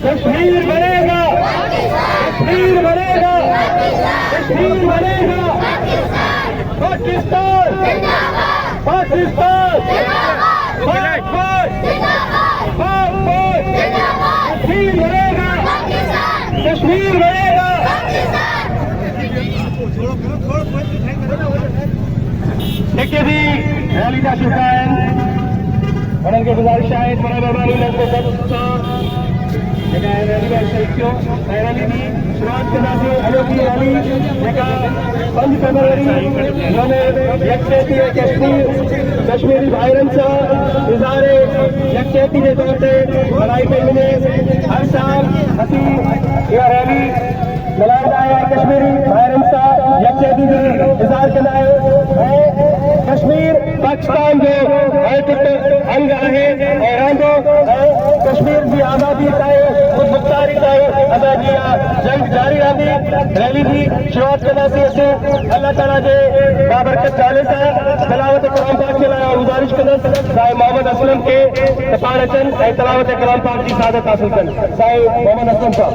कश्मीर बनेगा, कश्मीर बनेगा, कश्मीर बनेगा। पाकिस्तान, पाकिस्तान, कश्मीर बनेगा, कश्मीर बनेगा। देखिए जी रैली का शुभारंभ उन्हनि खे गुज़ारिश आहे पर महिरबानी को जेका रैली जा साथियों रैली जी शुरूआत कंदासीं। अॼोकी रैली जेका 5 फरवरी यौम यकजहती कश्मीर कश्मीरी भाइरनि सां इज़हार यकजहती जे तौर ते मल्हाई पई वञे। हर साल असीं इहा रैली मल्हाईंदा आहियूं, कश्मीरी भाइरनि सां यकजहती जो इज़हार कंदा आहियूं। कश्मीर पाकिस्तान जो अटूट अंग आहे ऐं रहंदो। कश्मीर की आज़ादी ताईं ख़ुद मुख़्तारी ताईं असांजी जंग जारी रहंदी। रैली की शुरूआत कंदासीं असीं अल्लाह ताला जे बाबरकत नाले सां तलावत कलाम पाक जे लाइ गुज़ारिश कंदसि साईं मोहम्मद असलम के त पाण अचनि ऐं तलावत कलाम पाक जी सादत हासिल कनि। साईं मोहम्मद असलम साहब।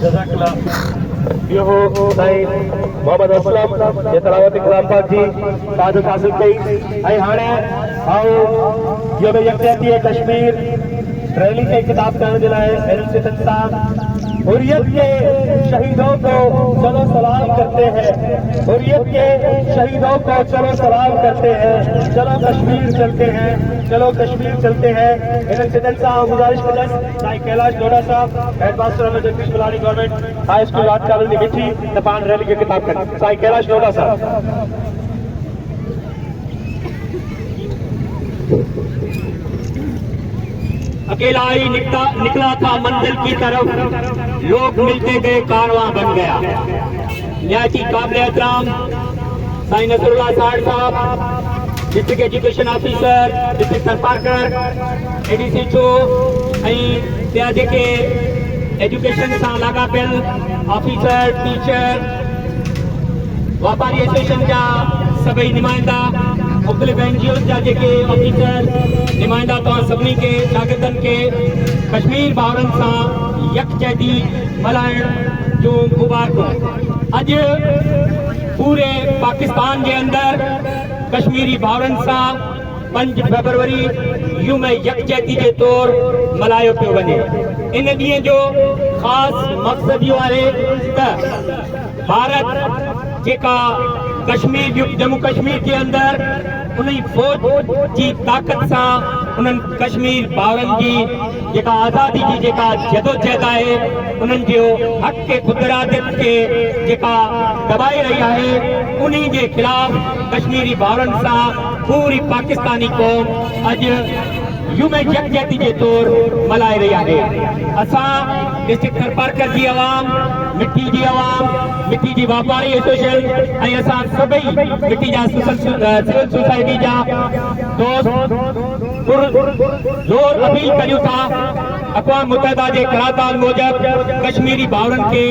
जज़ाकल्लाह। इहो साईं मोहम्मद असलम जे तलावत कलाम पाक जी सादत हासिल कई। ऐं हाणे आओ यौम यकजहती कश्मीर रैली से खिताब करने के लिए एडमिनिस्ट्रेशन साहब हुर्रियत के शहीदों को चलो सलाम करते हैं, हुर्रियत के शहीदों को चलो सलाम करते हैं, चलो कश्मीर चलते हैं, चलो कश्मीर चलते हैं। एडमिनिस्ट्रेशन साहब गुजारिश कदस साईं कैलाश डोडा साहब headmaster Jagdish Mulani government high school रात कावल की मिठी तपान रैली के खिताब करें। साईं कैलाश डोडा साहब। अकेला ही निकला था मंजिल की तरफ, लोग मिलते गए कारवां बन गया। न्यायची काबिल एहतराम साईं नसरुल्लाह साहब डिस्ट्रिक्ट एजुकेशन ऑफिसर डिस्ट्रिक्ट सरपारकर एडीसी चो ऐं जेके एजुकेशन सां लाॻापियल ऑफिसर टीचर वापारी एसोसिएशन जा सभई नुमाइंदा मुख़्तलिफ़ NGOs जा जेके ऑफिसर नुमाइंदा तव्हां सभिनी खे शागिर्दनि खे कश्मीर भाउरनि सां यकजहती मल्हाइण जूं मुबारकूं। अॼु पूरे पाकिस्तान जे अंदरि कश्मीरी भाउरनि सां 5 फरवरी यूम यकजहती जे तौर मल्हायो पियो वञे। इन ॾींहं जो ख़ासि मक़सदु इहो आहे त भारत जेका कश्मीर जम्मू कश्मीर के अंदर उन फौज की ताकत से उन कश्मीर भाउरनि की जेका आज़ादी की जेका जदोजहद है उन्हनि जो हक़ के ख़ुदरादियत के जेका दबाई रही है उन्हीं के खिलाफ कश्मीरी भाउरनि सां पूरी पाकिस्तानी कौम अज यूम यकजहती के तौर मल्हाए रही है। असां डिस्ट्रिक्ट सरपारकर की आवाम मिट्टी की आवाम मिट्टी की वापारी एसोसिएशन ऐं असां सभई मिट्टी जा सिविल सोसाइटी जा दोस्त जोर अपील करियूं था अक़वाम मुत्तहिदा के करारदाद मूजब कश्मीरी भाउरनि के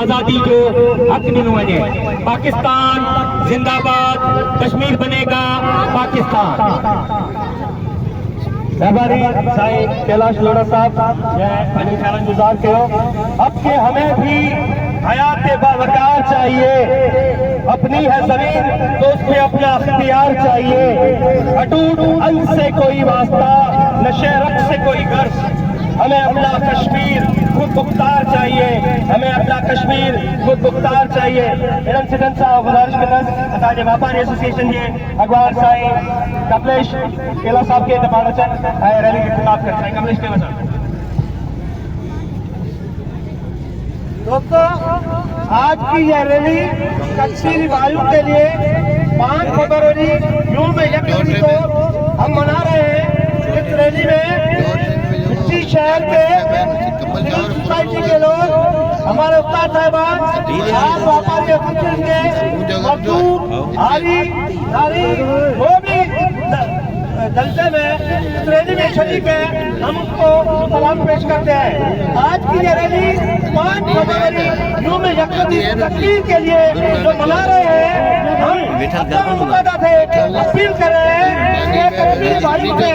आज़ादी जो हक़ ॾिनो वञे। पाकिस्तान जिंदाबाद, कश्मीर बनेगा पाकिस्तान। मेहरबानी साईं कैलाश लोढ़ा साहब पंहिंजो ख्याल गुज़ार कयो। अब के हमें भी हयात बावकार चाहिए, अपनी है जमीन तो उसमें अपना अख्तियार चाहिए। अटूट अंग से कोई वास्ता न शहरत से कोई गर्ज, हमें अपना कश्मीर खुद मुख्तार चाहिए, हमें अपना कश्मीर खुद मुख्तार चाहिए। एडमिनिस्ट्रेशन साहब गुजारिश कंदसि असांजे वापारी एसोसिएशन जे अॻवान साईं कमलेश केला साहब के पाण अचनि ऐं रैली खे ख़िताब कनि। साईं कमलेश केला साहब। दोस्तों, आज की यह रैली कश्मीरी भाइयों के लिए 5 फरवरी यूम यकजहती को हम मना रहे हैं। इस रैली में शहर के सिविल सोसाइटी के लोग हमारे उस्ताद साहिबान आज व्यापारी एसोसिएशन के मजदूर आली नारी वो भी जलसे में इस रैली में शरीक है, हम उसको सलाम पेश करते हैं। आज की ये रैली 5 फरवरी यूं में तकरीर के लिए जो मना रहे हैं, हम मुकादा से अपील कर रहे हैं कि कश्मीरी भाइयों पे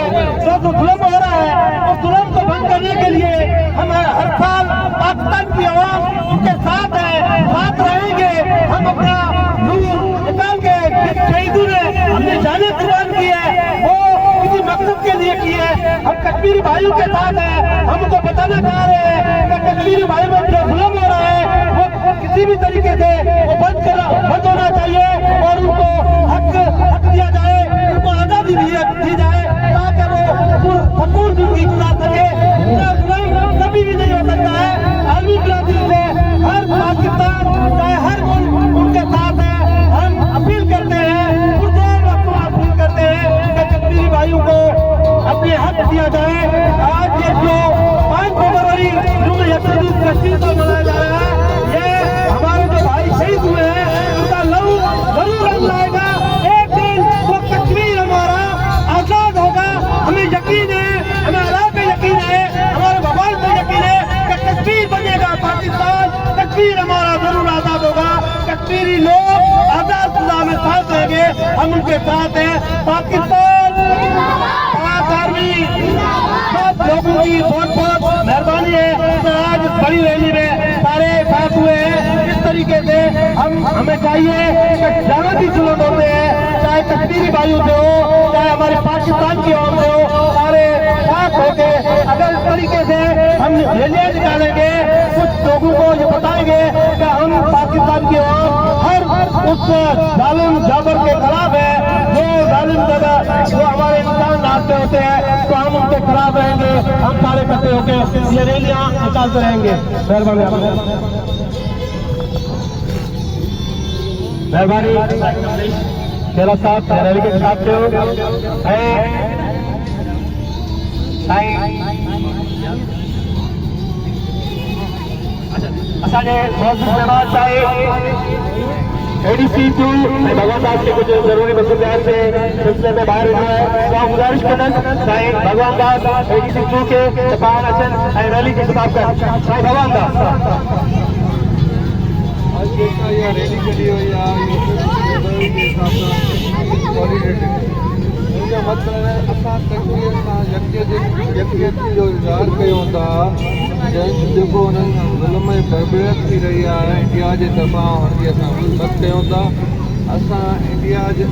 जो जुल्म हो रहा है उस जुल्म को बंद करने के लिए हम हर साल पाकिस्तान की आवाम उनके साथ है, साथ रहेंगे। हम अपना नूर निकाल के जिस शहीदों ने अपनी जानें कुर्बान की है वो किसी मकसद के लिए की है, हम कश्मीरी भाइयों के साथ हैं। हम उनको बताना चाह रहे हैं कि कश्मीरी भाइयों में जो जुल्म हो रहा है वो किसी भी तरीके से वो बंद होना चाहिए और उनको हक दिया जाए, उनको आजादी दी जाए ताकि वो सकून जिंदगी गुजार सके। जुल्म कभी भी नहीं हो सकता है। आलमी बिरादरी से हर पाकिस्तान चाहे हर मुल्क उनके साथ है। हम अपील करते हैं, अपील करते हैं कि कश्मीरी भाइयों को अपने हक दिया जाए। आज ये जो 5 फरवरी कश्मीर को मनाया जा रहा है, ये हमारे जो भाई शहीद हुए हैं उनका लहू जरूर रंग लाएगा। एक दिन वो कश्मीर हमारा आजाद होगा। हमें यकीन है, हमें अल्लाह पे यकीन है, हमारे भगवान पे यकीन है कि कश्मीर बनेगा पाकिस्तान, कश्मीर हमारा जरूर आजाद होगा। कश्मीरी लोग आजाद खुदा में साथ देंगे, हम उनके साथ हैं। पाकिस्तान आर्मी सब लोगों की बहुत बहुत मेहरबानी है। तो आज इस बड़ी रैली में सारे साथ हुए हैं। इस तरीके से हमें चाहिए कि जहाँ भी जुल्म होते हैं, चाहे कश्मीरी भाइयों से हो चाहे हमारे पाकिस्तान की ओर से हो, सारे साथ होके अगर इस तरीके से हम रैलियां निकालेंगे, कुछ लोगों को ये बताएंगे कि हम पाकिस्तान की ओर हर उस जालिम जाबर के खिलाफ है जो जालिम जगह जो हमारे इंसान रास्ते होते हैं, तो हम उनके खिलाफ रहेंगे। हम सारे इकट्ठे होकर ये रैलियां निकालते रहेंगे। मेहरबानी खेला साहब रैली के साथ असांजे महिमान ADC 2 भगवान दास के कुछ जरूरी मसइलन से सिलसिले में ॿाहिरि ईंदो आहे, तो गुज़ारिश कंदसि साईं भगवान दास ADC 2 के ॿाहिरि अचनि ऐं रैली खे ख़िताब कनि। साईं भगवान दास आज जेका इहा रैली कढी वई आहे हिनजो मतिलबु आहे असां कश्मीर सां यकजहती जो इज़हार कयूं था। जेको हुननि सां ज़ुल्म ऐं बर्बरत थी रही आहे इंडिया जे तरफ़ां, हुनजी असां मदद कयूं था। असां इंडिया जे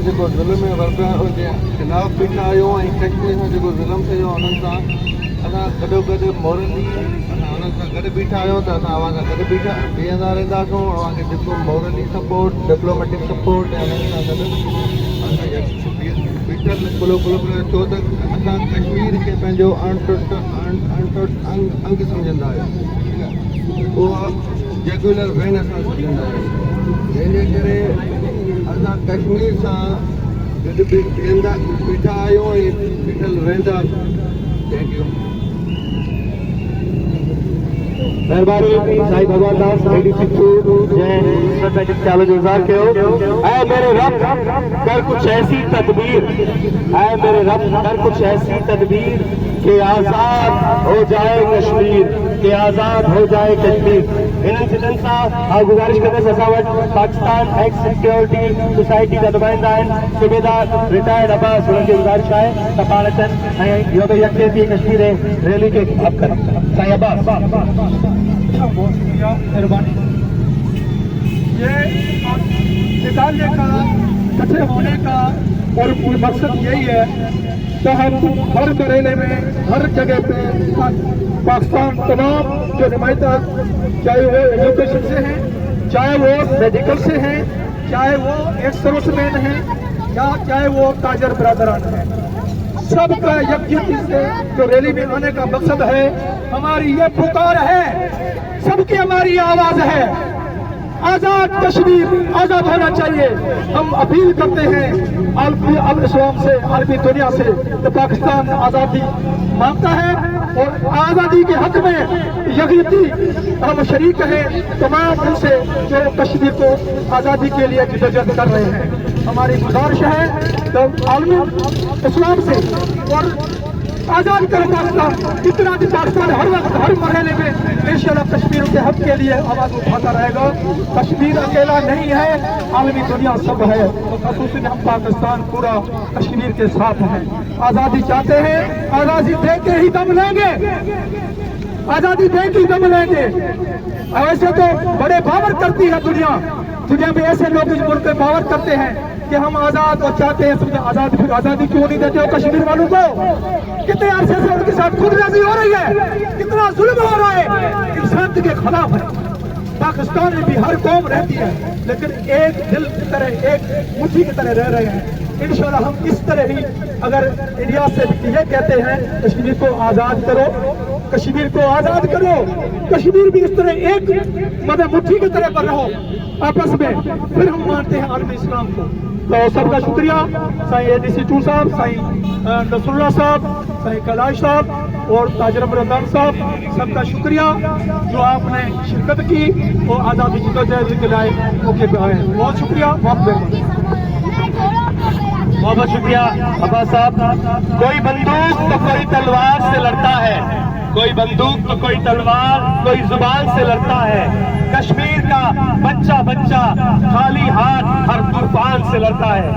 जेको ज़ुल्म ऐं बर्बरत जे ख़िलाफ़ बीठा आहियूं ऐं कश्मीर सां जेको ज़ुल्म थियो हुननि सां असां गॾोगॾु मोरली असां हुननि सां गॾु बीठा आहियूं, त असां अवां सां गॾु बीहंदा रहंदासूं। अवांखे जेको मोरली सपोर्ट, डिप्लोमेटिक सपोर्ट ऐं हुननि सां गॾु छो त असां कश्मीर खे पंहिंजो अणटुट अंग सम्झंदा आहियूं, उहा रेगुलर वेन असां सम्झंदा आहियूं। जंहिंजे करे असां कश्मीर सां गॾु बीठा आहियूं ऐं बीठल रहंदा। Thank you. मेहरबानी साईं भगवान दास ADC 2 जंहिं ख्याल जो इज़हार कयो। ऐं मेरे रब कर कुछ ऐसी तदबीर, ऐं मेरे रब कर कुछ ऐसी तदबीर कि आज़ाद हो जाए कश्मीर, कि आज़ाद हो जाए कश्मीर। इन्हनि सिटनि सां गुज़ारिश कंदसि असां वटि पाकिस्तान एक्स सिक्योरिटी सोसाइटी जा नुमाइंदा आहिनि, सूबेदार रिटायर्ड अब्बास, हुननि खे गुज़ारिश आहे त पाण अचनि ऐं इहो बि यकजहती कश्मीर रैली खे ख़िताब कनि। साईं अब्बास बहुत शुक्रिया, मेहरबानी। ये निकालने का, इकट्ठे होने का और मकसद यही है तो हम हर महीने में हर जगह पे पाकिस्तान तमाम जो नुमाइंदा, चाहे वो एजुकेशन से हैं, चाहे वो मेडिकल से हैं, चाहे वो एक्स सर्विसमैन हैं, या चाहे वो ताजर बरादरान हैं, सबका यकजहती से जो रैली में आने का मकसद है, हमारी ये पुकार है, सबकी हमारी आवाज है आजाद कश्मीर आजाद होना चाहिए। हम अपील करते हैं आलमी इस्लाम से, आलमी दुनिया से कि पाकिस्तान आजादी मांगता है और आजादी के हक में यकीनी हम शरीक हैं तमाम उनसे जो कश्मीर को आजादी के लिए जद्दोजहद कर रहे हैं। हमारी गुजारिश है तो आलमी इस्लाम से और आजाद करो पाकिस्तान। इतना भी पाकिस्तान हर वक्त हर मरहले में इंशाल्लाह कश्मीर के हक के लिए आवाज उठाता रहेगा। कश्मीर अकेला नहीं है, आलमी दुनिया सब है, तो खसूसन हम पाकिस्तान पूरा कश्मीर के साथ हैं। आजादी चाहते हैं, आजादी दे के ही दम लेंगे, आजादी दे के ही दम लेंगे। ऐसे तो बड़े बावर करती है दुनिया में ऐसे लोग इस मुल्क पे बावर करते हैं कि हम आजाद और चाहते हैं, समझे आजादी, फिर आजादी क्यों नहीं देते हो कश्मीर वालों को? कितने अरसे से उनके साथ खुदगर्जी हो रही है, कितना जुल्म हो रहा है, इंसान के खिलाफ है। पाकिस्तान में भी हर कौम रहती है, लेकिन एक दिल की तरह, एक मुट्ठी की तरह रह रहे हैं। इंशाल्लाह हम इस तरह ही अगर इंडिया से ये कहते हैं कश्मीर को आजाद करो, कश्मीर को आजाद करो, कश्मीर भी इस तरह एक मतलब मुट्ठी की तरह पर रहो आपस में, फिर हम मानते हैं आलमी इस्लाम को। तो सबका शुक्रिया साईं एडीसी टू साहब, साईं नसरुल्लाह साहब, साईं कैलाश साहब और ताजर रमजान साहब, सबका शुक्रिया जो आपने शिरकत की और आज़ादी जद्दोजहद के लिए मौके पे आए। बहुत शुक्रिया, बहुत शुक्रिया अब्बास साहब। कोई बंदूक तो कोई तलवार से लड़ता है, कोई बंदूक तो कोई तलवार, कोई जुबान से लड़ता है। कश्मीर का बच्चा बच्चा खाली हाथ हर तूफान से लड़ता है।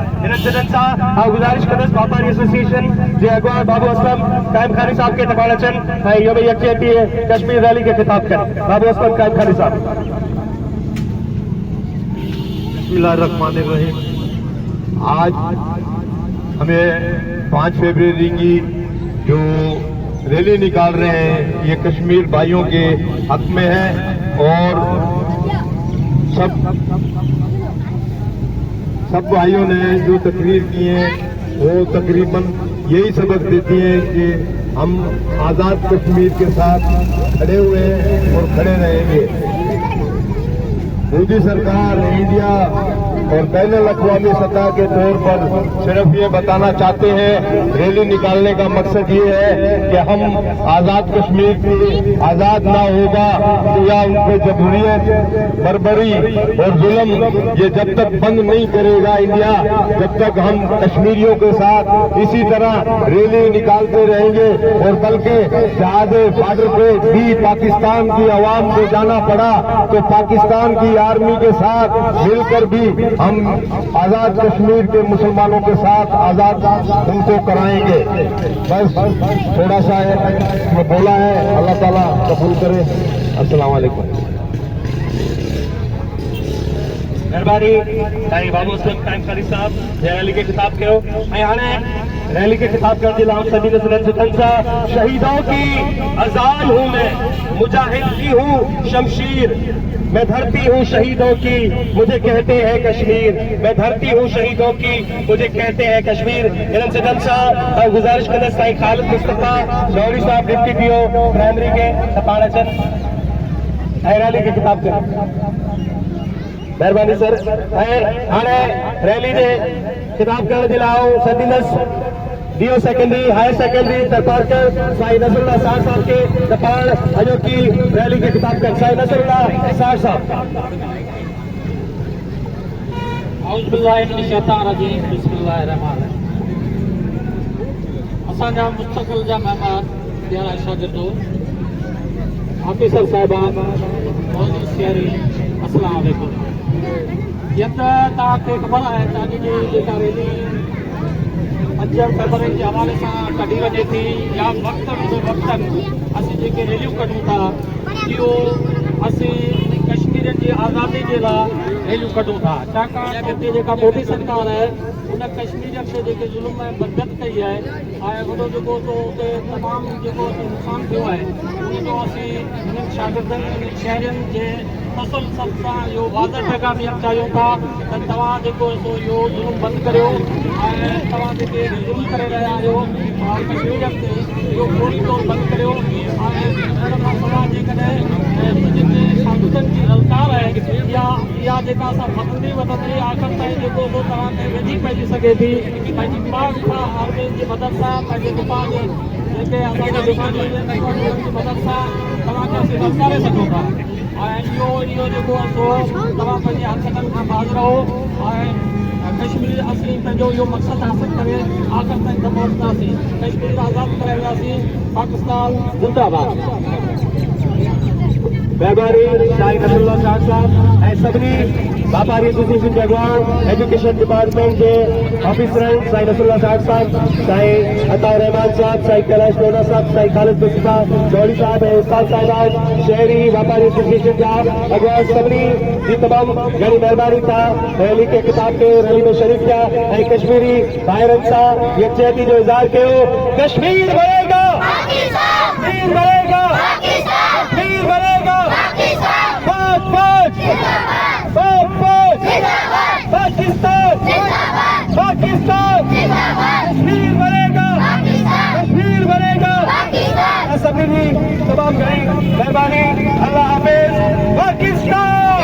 जनता गुजारिश करदस व्यापारी एसोसिएशन जे अगवा बाबू असलम कायम खानी साहब के तबाड़चन योम यकजहती कश्मीर रैली के खिताब कर बाबू असलम कायम खानी साहब। बिस्मिल्लाहिर्रहमानिर्रहीम। आज हमें 5 फरवरी की जो रैली निकाल रहे हैं ये कश्मीर भाइयों के हक में है और सब भाइयों ने जो तकरीर की है वो तकरीबन यही सबक देती है कि हम आज़ाद कश्मीर के साथ खड़े हुए हैं और खड़े रहेंगे। मोदी सरकार, इंडिया और बैनुल-अक़वामी सतह के तौर पर सिर्फ ये बताना चाहते हैं, रैली निकालने का मकसद ये है कि हम आज़ाद कश्मीर की आज़ाद ना होगा या उन पर जमहूरियत, बर्बरी और जुल्म ये जब तक बंद नहीं करेगा इंडिया, जब तक हम कश्मीरियों के साथ इसी तरह रैली निकालते रहेंगे। और बल्कि जहाज बॉर्डर पे भी पाकिस्तान की आवाम को जाना पड़ा तो पाकिस्तान की आर्मी के साथ मिलकर भी हम आजाद कश्मीर के मुसलमानों के साथ आजाद उनको कराएंगे। बस थोड़ा सा मैं बोला है, अल्लाह ताला कबूल करे। अस्सलाम वालेकुम। मेहरबानी साईं बाबू असलम कायम खानी साहब रैली के खिताब कयो ऐं हाणे रैली के खिताब करण जे लाइ सभी नसलनि शहीदों की अजान हूँ मैं, मुजाहिद की हूँ शमशीर, मैं धरती हूँ शहीदों की मुझे कहते हैं कश्मीर, मैं धरती हूँ शहीदों की मुझे कहते हैं कश्मीर। इन्हनि सदन सां गुजारिश कंदसि साईं ख़ालिद मुस्तफ़ा लौरी साहब डिप्टी पीओ प्राइमरी के पाण अचनि ऐं रैली के खिताब कनि। मेहरबानी सर। ऐं हाणे रैली जे खिताब करण जे लाइ सदींदसि DO secondary higher secondary Tharparkar Sain Nasrullah साहब साहब के तपान अॼोकी रैली के खिताब कर साईं नसरुल्लाह साहब। असांजा मुस्तक़िल जा महिमान प्यारा शागिर्दो ऑफिसर साहिबान मौजूद सियारी अस्सलाम वालेकुम। तव्हांखे ख़बर आहे त अॼु जी जेका रैली 5 फरवरी के हवाले से कढ़ी वजे थी या वक्तन असीं जेके रैलियूं कढूं था इहो असीं कश्मीर की आज़ादी के लिए रैलियूं कढूं था। छाकाणि हिते जेका मोदी सरकार है उन कश्मीर से जेके ज़ुल्म ऐं बदत कई है ऐं वॾो जेको उते तमामु जेको नुक़सानु थियो आहे उनजो असीं हिननि शागिर्दनि हिननि शहरनि जे मुसलसल सां इहो वाज़ह पैगाम ॾियणु चाहियूं था त तव्हां जेको सो इहो ज़ुल्म बंदि करियो ऐं तव्हां जेके ज़ुल्म करे रहिया आहियो कश्मीर ते इहो फौरी तौरु बंदि करियो। ऐं हिन खां सवाइ जेकॾहिं जेके शागिर्दनि जी हलकार आहे या सघे थी पंहिंजी पाक सां आर्मी जी मदद सां पंहिंजे दुकान जेके असांजा दुकान जी मदद सां तव्हांखे असीं नमस्कारे सघूं था ऐं इहो जेको आहे सो तव्हां पंहिंजे हरकतनि खां बाज़ रहो ऐं कश्मीर असीं पंहिंजो इहो मक़सदु हासिल करे आख़िर ताईं दम वठंदासीं कश्मीर आज़ादु कराईंदासीं पाकिस्तान ज़िंदाबाद महिरबानी साईं नसरुल्ला शाह साहब ऐं सभिनी वापारी एसोसिएशन जे अॻुवान एजुकेशन डिपार्टमेंट जे ऑफिसरनि साईं नसरुल्ला शाह साहब साईं अता रहमान साहब साईं कैलाश लोना साहब साईं खालिद मुस्तफा चौधरी साहब ऐं उस्ताद साहिबान शहरी वापारी एसोसिएशन जा अॻुवान सभिनी जी तमामु घणी महिरबानी था रैली के ख़िताब के रैली में शरीक थिया ऐं कश्मीरी भाइरनि सां यकजहती जो इज़हार कयो कश्मीर बनेगा कश्मीर बनेगा कश्मीर बनेगा फौज फौज फौज फौज पाकिस्तान पाकिस्तान कश्मीर बनेगा कश्मीर बनेगा सभी तमाम घणी महिरबानी अल्लाह हाफिज पाकिस्तान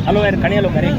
हलो यार खणी हलो करे